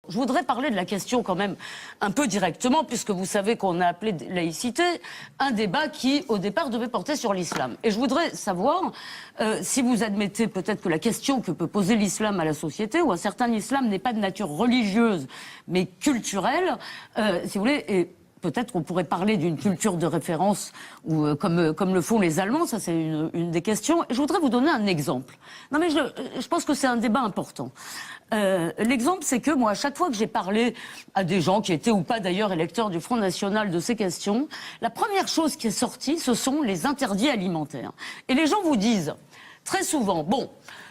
Je voudrais parler de la question quand même un peu directement, puisque vous savez qu'on a appelé laïcité un débat qui, au départ, devait porter sur l'islam. Et je voudrais savoir si vous admettez peut-être que la question que peut poser l'islam à la société, ou un certain islam n'est pas de nature religieuse, mais culturelle, si vous voulez, et peut-être qu'on pourrait parler d'une culture de référence, ou comme le font les Allemands, ça c'est une des questions. Et je voudrais vous donner un exemple. Non mais je pense que c'est un débat important. L'exemple, c'est que moi, à chaque fois que j'ai parlé à des gens qui étaient ou pas d'ailleurs électeurs du Front National de ces questions, la première chose qui est sortie, ce sont les interdits alimentaires. Et les gens vous disent très souvent, bon,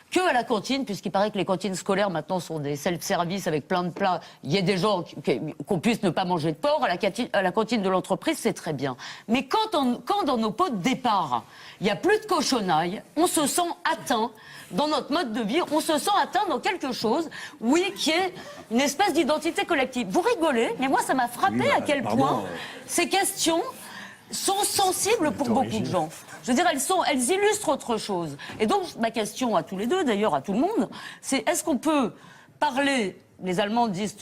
que à la cantine, puisqu'il paraît que les cantines scolaires maintenant sont des self-service avec plein de plats, il y ait des gens qu'on puisse ne pas manger de porc, à la cantine de l'entreprise, c'est très bien. Mais quand dans nos pots de départ, il n'y a plus de cochonaille, on se sent atteint dans notre mode de vie, on se sent atteint dans quelque chose, oui, qui est une espèce d'identité collective. Vous rigolez, mais moi ça m'a frappé à quel point ces questions sont sensibles pour beaucoup de gens. Je veux dire, elles illustrent autre chose. Et donc, ma question à tous les deux, d'ailleurs à tout le monde, c'est est-ce qu'on peut parler, les Allemands disent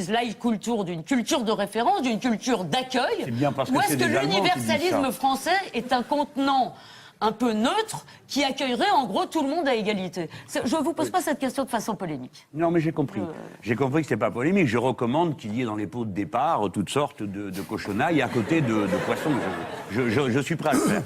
Leitkultur, d'une culture de référence, d'une culture d'accueil, ou est-ce que l'universalisme français est un contenant un peu neutre, qui accueillerait en gros tout le monde à égalité. Je ne vous pose pas cette question de façon polémique. Non, mais j'ai compris. J'ai compris que ce n'est pas polémique. Je recommande qu'il y ait dans les pots de départ toutes sortes de cochonailles à côté de poissons. Je suis prêt à le faire.